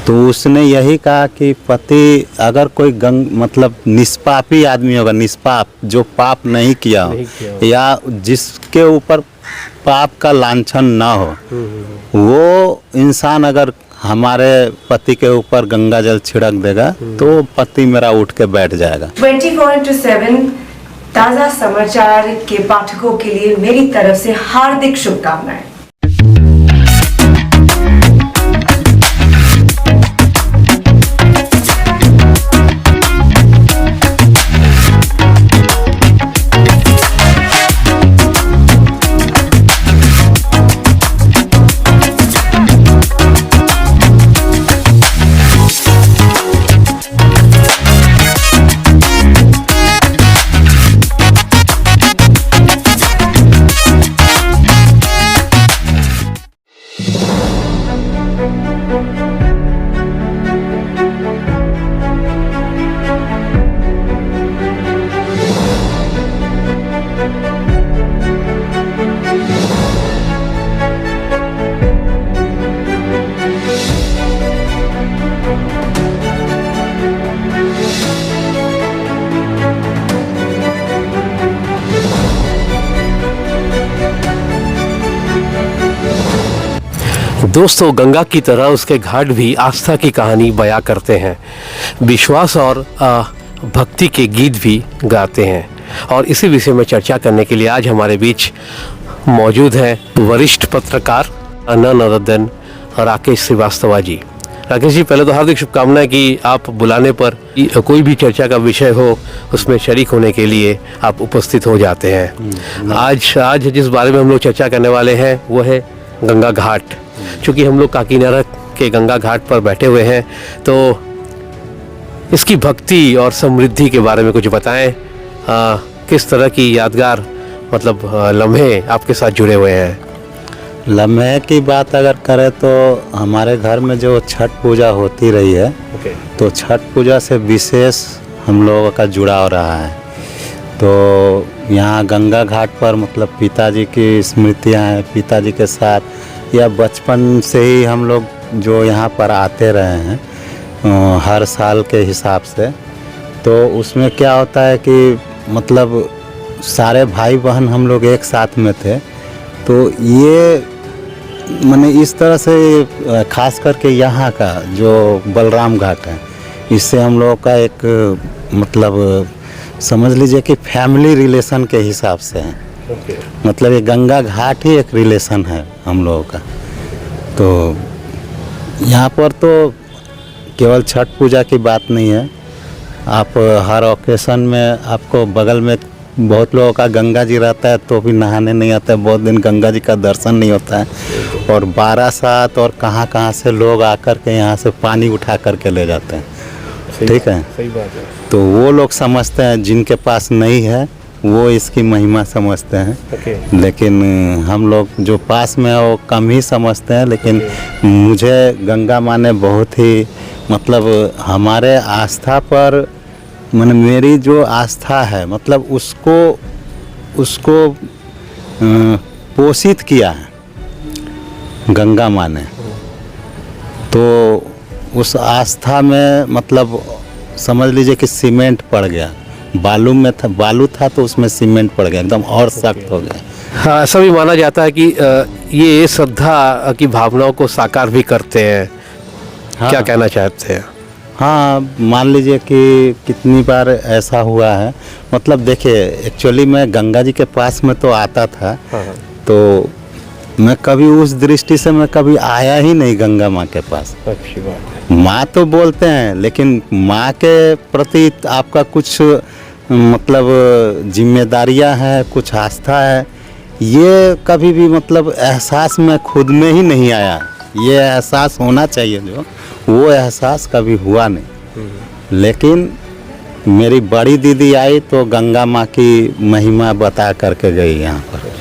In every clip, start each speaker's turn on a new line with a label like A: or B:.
A: तो उसने यही कहा कि पति अगर कोई मतलब निष्पापी आदमी होगा, निष्पाप जो पाप नहीं किया हो या जिसके ऊपर पाप का लांछन ना हो, वो इंसान अगर हमारे पति के ऊपर गंगा जल छिड़क देगा तो पति मेरा उठ के बैठ जाएगा।
B: 24/7 ताज़ा समाचार के पाठकों के लिए मेरी तरफ से हार्दिक शुभकामनाएं।
C: दोस्तों, गंगा की तरह उसके घाट भी आस्था की कहानी बयां करते हैं, विश्वास और भक्ति के गीत भी गाते हैं। और इसी विषय में चर्चा करने के लिए आज हमारे बीच मौजूद हैं वरिष्ठ पत्रकार none other than Rakesh Srivastava ji. Rakesh ji, पहले तो हार्दिक शुभकामनाएं कि आप बुलाने पर कोई भी चर्चा का विषय हो उसमें शरीक होने के लिए आप उपस्थित हो जाते हैं। आज जिस बारे में हम लोग चर्चा करने वाले हैं वो है गंगा घाट। चूँकि हम लोग काकीनाडा के गंगा घाट पर बैठे हुए हैं, तो इसकी भक्ति और समृद्धि के बारे में कुछ बताएं। किस तरह की यादगार मतलब लम्हे आपके साथ जुड़े हुए हैं?
A: लम्हे की बात अगर करें तो हमारे घर में जो छठ पूजा होती रही है, तो छठ पूजा से विशेष हम लोगों का जुड़ाव रहा है। तो यहाँ गंगा घाट पर मतलब पिताजी की स्मृतियाँ हैं, पिताजी के साथ या बचपन से ही हम लोग जो यहाँ पर आते रहे हैं हर साल के हिसाब से। तो उसमें क्या होता है कि मतलब सारे भाई बहन हम लोग एक साथ में थे। तो ये मैंने इस तरह से खास करके यहाँ का जो बलराम घाट है, इससे हम लोगों का एक मतलब समझ लीजिए कि फैमिली रिलेशन के हिसाब से है। मतलब ये गंगा घाट ही एक रिलेशन है हम लोगों का। तो यहाँ पर तो केवल छठ पूजा की बात नहीं है, आप हर ओकेशन में आपको बगल में बहुत लोगों का गंगा जी रहता है तो भी नहाने नहीं आता है, बहुत दिन गंगा जी का दर्शन नहीं होता है। और 12/7 और कहाँ से लोग आकर के यहाँ से पानी उठा करके ले जाते हैं। ठीक है,
C: सही बात है।
A: तो वो लोग समझते हैं, जिनके पास नहीं है वो इसकी महिमा समझते हैं। लेकिन हम लोग जो पास में है वो कम ही समझते हैं। लेकिन मुझे गंगा माँ ने बहुत ही मतलब हमारे आस्था पर मैंने मेरी जो आस्था है मतलब उसको पोषित किया है गंगा माँ ने। तो उस आस्था में मतलब समझ लीजिए कि सीमेंट पड़ गया, बालू था तो उसमें सीमेंट पड़ गया, एकदम और सख्त हो गया।
C: हाँ, ऐसा भी माना जाता है कि ये श्रद्धा की भावनाओं को साकार भी करते हैं। हाँ, क्या कहना चाहते हैं?
A: हाँ, मान लीजिए कि कितनी बार ऐसा हुआ है। मतलब देखिए, एक्चुअली मैं गंगा जी के पास में तो आता था। हाँ। तो मैं कभी उस दृष्टि से मैं कभी आया ही नहीं गंगा माँ के पास।
C: अच्छी बात है।
A: माँ तो बोलते हैं लेकिन माँ के प्रति आपका कुछ मतलब जिम्मेदारियाँ हैं, कुछ आस्था है, ये कभी भी मतलब एहसास में खुद में ही नहीं आया। ये एहसास होना चाहिए, जो वो एहसास कभी हुआ नहीं। लेकिन मेरी बड़ी दीदी आई तो गंगा माँ की महिमा बता करके गई यहाँ पर।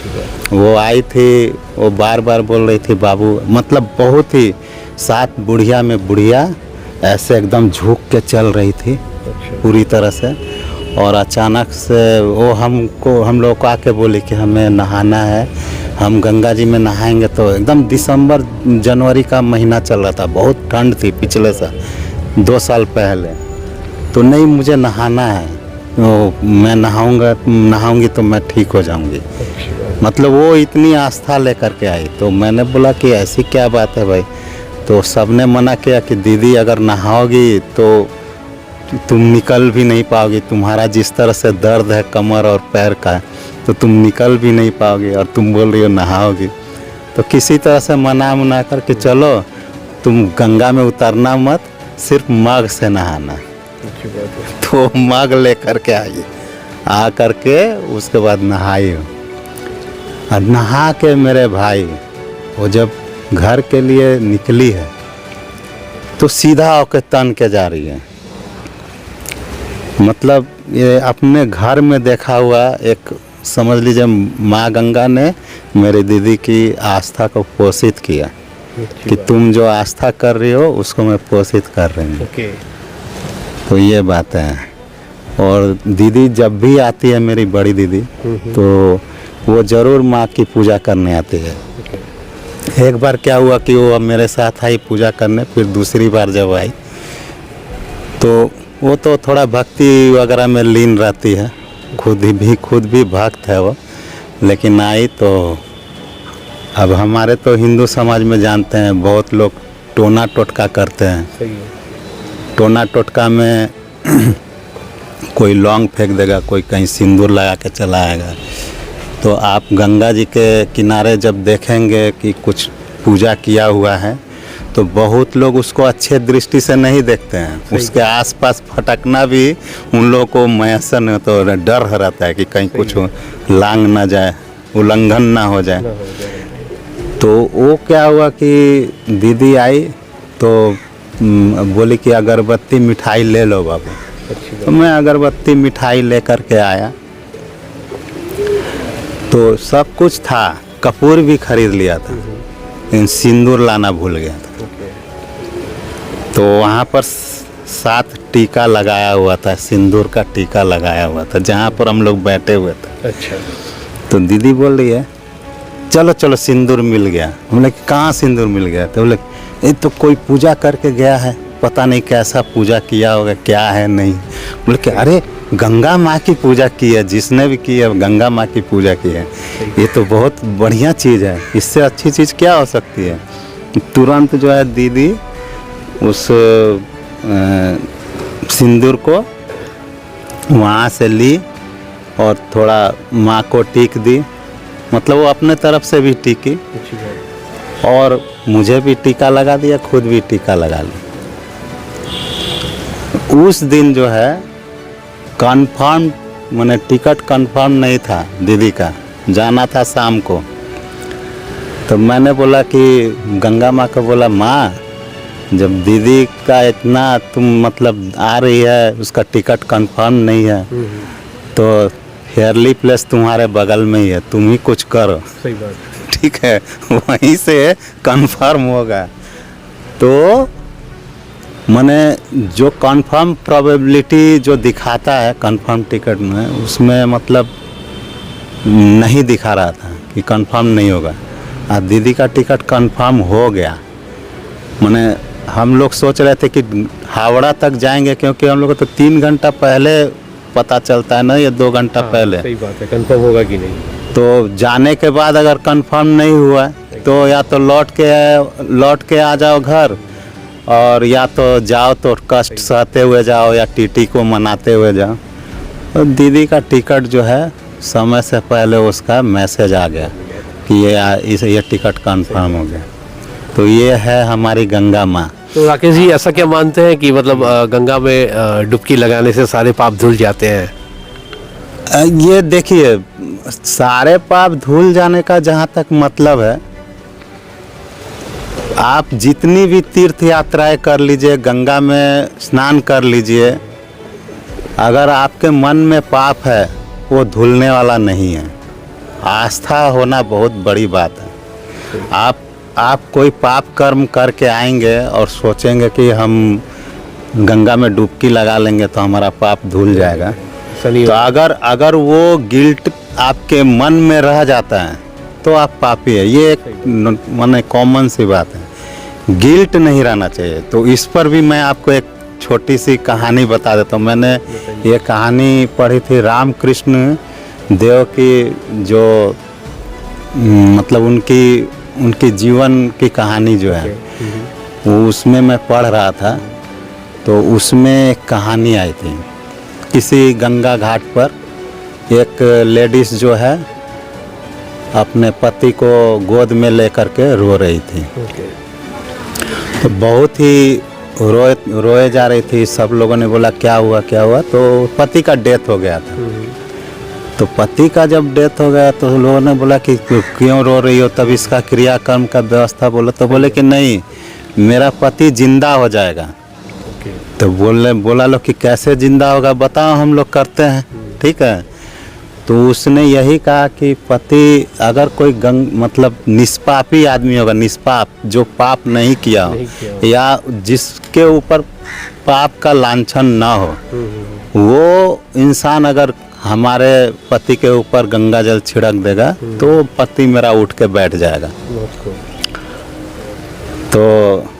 A: वो आई थी, वो बार बार बोल रही थी बाबू, मतलब बहुत ही 7 बुढ़िया में बुढ़िया ऐसे एकदम झुक के चल रही थी पूरी तरह से। और अचानक से वो हम लोग को आके बोली कि हमें नहाना है। हम गंगा जी में नहाएंगे तो एकदम दिसंबर जनवरी का महीना चल रहा था, बहुत ठंड थी पिछले साल 2 साल पहले। तो नहीं, मुझे नहाना है, तो मैं नहाऊंगी तो मैं ठीक हो जाऊंगी। मतलब वो इतनी आस्था लेकर के आई। तो मैंने बोला कि ऐसी क्या बात है भाई। तो सबने मना किया कि दीदी अगर नहाओगी तो तुम निकल भी नहीं पाओगी, तुम्हारा जिस तरह से दर्द है कमर और पैर का, तो तुम निकल भी नहीं पाओगी, और तुम बोल रही हो नहाओगी। तो किसी तरह से मना करके चलो तुम गंगा में उतरना मत, सिर्फ मग से नहाना। तो मग लेकर के आई, आ करके उसके बाद नहाई। और नहा के मेरे भाई वो जब घर के लिए निकली है तो सीधा होके तन के जा रही है। मतलब ये अपने घर में देखा हुआ एक, समझ लीजिए माँ गंगा ने मेरी दीदी की आस्था को पोषित किया कि तुम जो आस्था कर रही हो उसको मैं पोषित कर रही हूँ। तो ये बात है। और दीदी जब भी आती है, मेरी बड़ी दीदी, तो वो ज़रूर माँ की पूजा करने आती है। एक बार क्या हुआ कि वो अब मेरे साथ आई पूजा करने, फिर दूसरी बार जब आई तो वो तो थोड़ा भक्ति वगैरह में लीन रहती है, खुद भी भक्त है वो। लेकिन आई तो अब हमारे तो हिंदू समाज में जानते हैं बहुत लोग टोना टोटका करते हैं। टोना टोटका में कोई लौंग फेंक देगा, कोई कहीं सिंदूर लगा के चला आएगा। तो आप गंगा जी के किनारे जब देखेंगे कि कुछ पूजा किया हुआ है तो बहुत लोग उसको अच्छे दृष्टि से नहीं देखते हैं। उसके आसपास फटकना भी उन लोगों को मयसन तो डर रहता है कि कहीं कुछ लांग ना जाए, उल्लंघन ना हो जाए। तो वो क्या हुआ कि दीदी आई तो बोली कि अगरबत्ती मिठाई ले लो बाबू। तो मैं अगरबत्ती मिठाई लेकर के आया तो सब कुछ था, कपूर भी खरीद लिया था, लेकिन सिंदूर लाना भूल गया था। तो वहाँ पर 7 टीका लगाया हुआ था, सिंदूर का टीका लगाया हुआ था जहाँ पर हम लोग बैठे हुए थे।
C: अच्छा।
A: तो दीदी बोल रही है चलो चलो सिंदूर मिल गया। हम लोग कहाँ सिंदूर मिल गया? तो बोले ये तो कोई पूजा करके गया है, पता नहीं कैसा पूजा किया होगा, क्या है नहीं। बोले कि अरे गंगा माँ की पूजा की है, जिसने भी की है गंगा माँ की पूजा की है, ये तो बहुत बढ़िया चीज़ है, इससे अच्छी चीज़ क्या हो सकती है। तुरंत जो है दीदी उस सिंदूर को वहाँ से ली और थोड़ा माँ को टीक दी। मतलब वो अपने तरफ से भी टीकी और मुझे भी टीका लगा दिया, खुद भी टीका लगा लिया। उस दिन जो है कंफर्म, मैंने टिकट कंफर्म नहीं था दीदी का, जाना था शाम को। तो मैंने बोला कि गंगा माँ को बोला माँ जब दीदी का इतना तुम मतलब आ रही है, उसका टिकट कंफर्म नहीं है, तो हेयरली प्लेस तुम्हारे बगल में ही है, तुम ही कुछ करो।
C: सही बात।
A: ठीक है, वहीं से कंफर्म होगा। तो मैंने जो कंफर्म प्रोबेबिलिटी जो दिखाता है कंफर्म टिकट में, उसमें मतलब नहीं दिखा रहा था कि कंफर्म नहीं होगा। और दीदी का टिकट कंफर्म हो गया। मैंने हम लोग सोच रहे थे कि हावड़ा तक जाएंगे, क्योंकि हम लोग को तो 3 घंटा पहले पता चलता है ना, ये 2 घंटा पहले।
C: सही बात है, कंफर्म होगा कि नहीं।
A: तो जाने के बाद अगर कंफर्म नहीं हुआ तो या तो लौट के आ जाओ घर, और या तो जाओ तो कष्ट सहते हुए जाओ या टीटी को मनाते हुए जाओ। तो दीदी का टिकट जो है समय से पहले उसका मैसेज आ गया कि ये टिकट कंफर्म हो गया। तो ये है हमारी गंगा माँ।
C: तो राकेश जी ऐसा क्या मानते हैं कि मतलब गंगा में डुबकी लगाने से सारे पाप धुल जाते हैं?
A: ये देखिए, सारे पाप धुल जाने का जहाँ तक मतलब है, आप जितनी भी तीर्थ यात्राएं कर लीजिए, गंगा में स्नान कर लीजिए, अगर आपके मन में पाप है वो धुलने वाला नहीं है। आस्था होना बहुत बड़ी बात है। आप कोई पाप कर्म करके आएंगे और सोचेंगे कि हम गंगा में डुबकी लगा लेंगे तो हमारा पाप धुल जाएगा। तो अगर वो गिल्ट आपके मन में रह जाता है तो आप पापी है, ये एक माने कॉमन सी बात है। गिल्ट नहीं रहना चाहिए। तो इस पर भी मैं आपको एक छोटी सी कहानी बता देता हूँ। मैंने ये कहानी पढ़ी थी रामकृष्ण देव की, जो मतलब उनकी जीवन की कहानी जो है वो उसमें मैं पढ़ रहा था। तो उसमें एक कहानी आई थी, किसी गंगा घाट पर एक लेडीज़ जो है अपने पति को गोद में लेकर के रो रही थी। तो बहुत ही रोए जा रही थी। सब लोगों ने बोला क्या हुआ क्या हुआ, तो पति का डेथ हो गया था। तो पति का जब डेथ हो गया तो लोगों ने बोला कि क्यों रो रही हो, तब इसका क्रियाकर्म का व्यवस्था बोला। तो बोले कि नहीं, मेरा पति जिंदा हो जाएगा। तो बोला लो कि कैसे जिंदा होगा, बताओ, हम लोग करते हैं, ठीक है। तो उसने यही कहा कि पति अगर कोई मतलब निष्पापी आदमी होगा, निष्पाप, जो पाप नहीं किया हो या जिसके ऊपर पाप का लांछन ना हो, वो इंसान अगर हमारे पति के ऊपर गंगा जल छिड़क देगा तो पति मेरा उठ के बैठ जाएगा। तो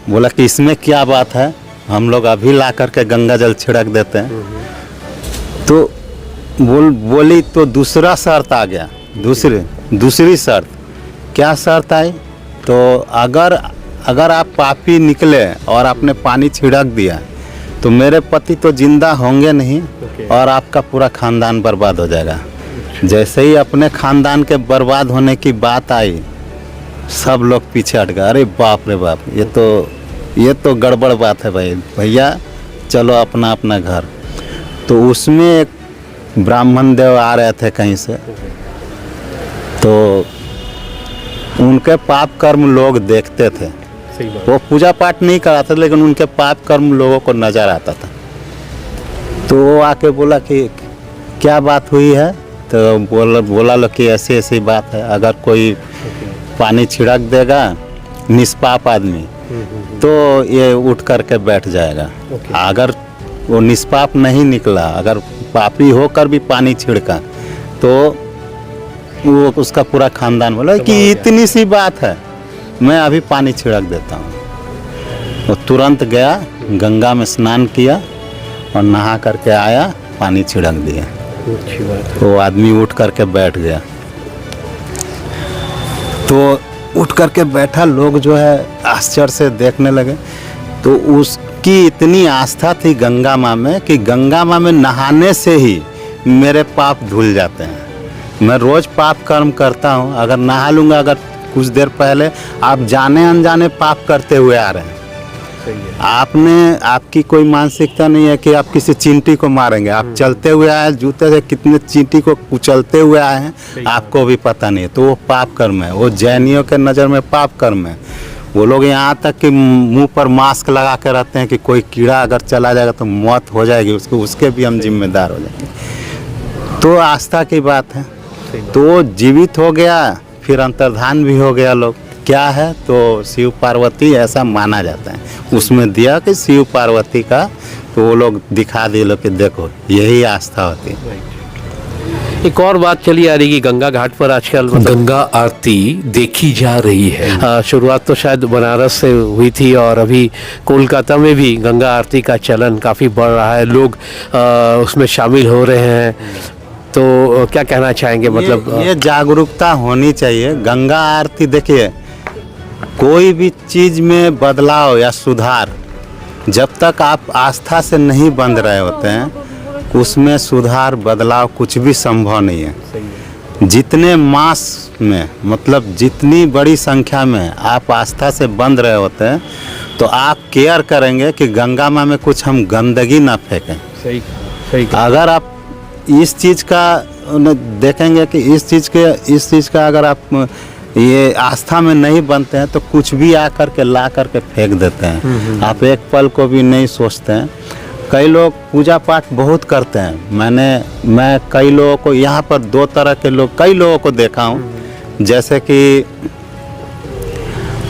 A: बोला कि इसमें क्या बात है, हम लोग अभी ला करके गंगा जल छिड़क देते हैं। तो बोली तो दूसरा शर्त आ गया, दूसरी शर्त। क्या शर्त आई, तो अगर आप पापी निकले और आपने पानी छिड़क दिया तो मेरे पति तो जिंदा होंगे नहीं और आपका पूरा खानदान बर्बाद हो जाएगा। जैसे ही अपने खानदान के बर्बाद होने की बात आई, सब लोग पीछे हट गए। अरे बाप रे बाप, ये तो गड़बड़ बात है भाई, भैया चलो अपना अपना घर। तो उसमें एक ब्राह्मण देव आ रहे थे कहीं से, तो उनके पाप कर्म लोग देखते थे। वो पूजा पाठ नहीं कराते, लेकिन उनके पाप कर्म लोगों को नजर आता था। तो वो आके बोला कि क्या बात हुई है, तो बोला लो कि ऐसी ऐसी बात है, अगर कोई पानी छिड़क देगा निष्पाप आदमी तो ये उठ करके बैठ जाएगा। अगर वो निष्पाप नहीं निकला, अगर पापी होकर भी पानी छिड़का तो वो उसका पूरा खानदान बोला कि इतनी सी बात है, मैं अभी पानी छिड़क देता हूँ। वो तुरंत गया, गंगा में स्नान किया और नहा करके आया, पानी छिड़क दिया। वो आदमी उठ करके बैठ गया। तो उठ करके बैठा, लोग जो है आश्चर्य से देखने लगे। तो उसकी इतनी आस्था थी गंगा माँ में कि गंगा माँ में नहाने से ही मेरे पाप धुल जाते हैं। मैं रोज़ पाप कर्म करता हूँ, अगर नहा लूँगा, अगर कुछ देर पहले आप जाने अनजाने पाप करते हुए आ रहे हैं, आपकी कोई मानसिकता नहीं है कि आप किसी चींटी को मारेंगे। आप चलते हुए आए, जूते से कितने चींटी को कुचलते हुए आए हैं, आपको भी पता नहीं है। तो वो पाप कर्म है, वो जैनियों के नज़र में पाप कर्म है। वो लोग यहाँ तक कि मुंह पर मास्क लगा के रहते हैं कि कोई कीड़ा अगर चला जाएगा तो मौत हो जाएगी उसके भी हम जिम्मेदार हो जाएंगे। तो आस्था की बात है। तो वो जीवित हो गया, फिर अंतर्धान भी हो गया। लोग क्या है, तो शिव पार्वती ऐसा माना जाता है। उसमें दिया कि शिव पार्वती का, तो वो लोग दिखा दिए लोग कि देखो यही आस्था होती है।
C: एक और बात चली आ रही कि गंगा घाट पर आजकल गंगा आरती देखी जा रही है। शुरुआत तो शायद बनारस से हुई थी और अभी कोलकाता में भी गंगा आरती का चलन काफ़ी बढ़ रहा है, लोग उसमें शामिल हो रहे हैं। तो क्या कहना चाहेंगे, मतलब
A: ये जागरूकता होनी चाहिए। गंगा आरती, देखिए कोई भी चीज़ में बदलाव या सुधार जब तक आप आस्था से नहीं बंध रहे होते हैं, उसमें सुधार बदलाव कुछ भी संभव नहीं है। जितने मास में, मतलब जितनी बड़ी संख्या में आप आस्था से बंध रहे होते हैं, तो आप केयर करेंगे कि गंगा माँ में कुछ हम गंदगी ना फेंकें।
C: सही।
A: अगर आप इस चीज़ का देखेंगे कि इस चीज़ का अगर आप ये आस्था में नहीं बनते हैं, तो कुछ भी आकर के ला करके फेंक देते हैं। आप एक पल को भी नहीं सोचते हैं। कई लोग पूजा पाठ बहुत करते हैं। मैं कई लोगों को यहाँ पर दो तरह के लोग, कई लोगों को देखा हूँ। जैसे कि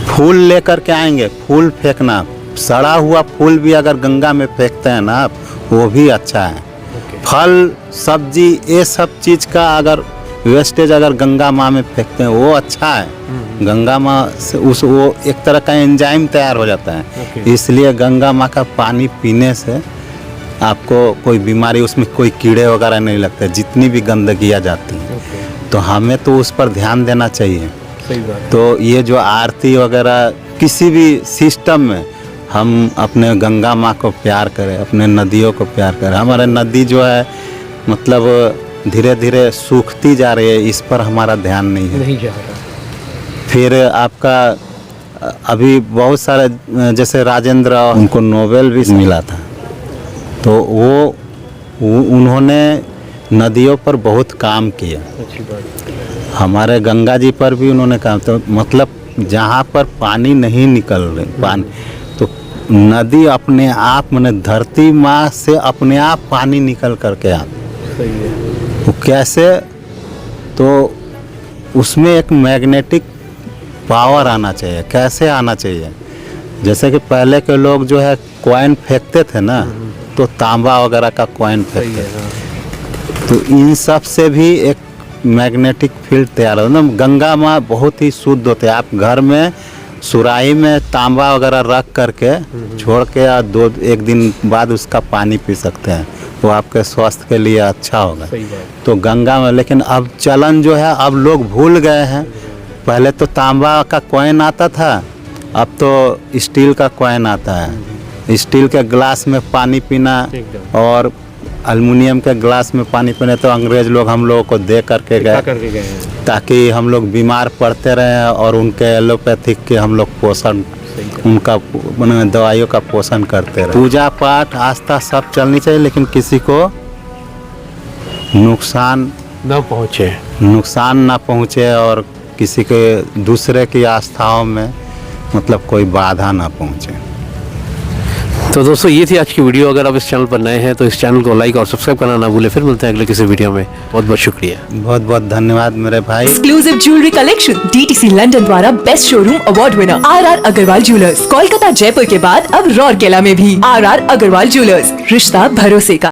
A: फूल लेकर के आएंगे, फूल फेंकना, सड़ा हुआ फूल भी अगर गंगा में फेंकते हैं ना, वो भी अच्छा है। फल सब्जी ये सब चीज़ का अगर वेस्टेज अगर गंगा माँ में फेंकते हैं वो अच्छा है। गंगा माँ से वो एक तरह का एंजाइम तैयार हो जाता है। इसलिए गंगा माँ का पानी पीने से आपको कोई बीमारी, उसमें कोई कीड़े वगैरह नहीं लगते जितनी भी गंदगियाँ जाती हैं। तो हमें तो उस पर ध्यान देना चाहिए।
C: सही बात।
A: तो ये जो आरती वगैरह किसी भी सिस्टम में हम अपने गंगा माँ को प्यार करें, अपने नदियों को प्यार करें। हमारे नदी जो है मतलब धीरे धीरे सूखती जा रही है, इस पर हमारा ध्यान नहीं है।
C: नहीं जा रहा।
A: फिर आपका अभी बहुत सारे जैसे राजेंद्र, उनको नोबेल भी मिला था। तो उन्होंने नदियों पर बहुत काम किया।
C: अच्छी बात।
A: हमारे गंगा जी पर भी उन्होंने काम, तो मतलब जहाँ पर पानी नहीं निकल रही पानी, तो नदी अपने आप मैंने धरती माँ से अपने आप पानी निकल करके आता।
C: सही है।
A: वो कैसे? तो उसमें एक मैग्नेटिक पावर आना चाहिए। कैसे आना चाहिए? जैसे कि पहले के लोग जो है कॉइन फेंकते थे ना, तो तांबा वगैरह का कॉइन फेंकते थे। तो इन सब से भी एक मैग्नेटिक फील्ड तैयार होता है। गंगा माँ बहुत ही शुद्ध होते हैं। आप घर में सुराही में तांबा वगैरह रख करके छोड़ के एक दिन बाद उसका पानी पी सकते हैं। वो आपके स्वास्थ्य के लिए अच्छा होगा।
C: सही बात।
A: तो गंगा में, लेकिन अब चलन जो है अब लोग भूल गए हैं। पहले तो तांबा का कॉइन आता था, अब तो स्टील का कॉइन आता है। स्टील के ग्लास में पानी पीना और एल्युमिनियम के ग्लास में पानी पीने, तो अंग्रेज लोग हम लोगों को दे करके गए ताकि हम लोग बीमार पड़ते रहें और उनके एलोपैथिक के हम लोग पोषण, उनका दवाइयों का पोषण करते रहे। पूजा पाठ आस्था सब चलनी चाहिए, लेकिन किसी को नुकसान ना पहुँचे और किसी के दूसरे की आस्थाओं में मतलब कोई बाधा ना पहुँचे।
C: तो दोस्तों ये थी आज की वीडियो। अगर आप इस चैनल पर नए हैं तो इस चैनल को लाइक और सब्सक्राइब करना ना भूलें। फिर मिलते हैं अगले किसी वीडियो में। बहुत बहुत शुक्रिया।
A: बहुत बहुत धन्यवाद मेरे भाई।
D: Exclusive jewellery collection DTC London द्वारा best showroom award winner RR Agarwal jewellers, Kolkata Jaipur के बाद अब रौरकेला में भी RR अग्रवाल ज्वेलर्स, रिश्ता भरोसे का।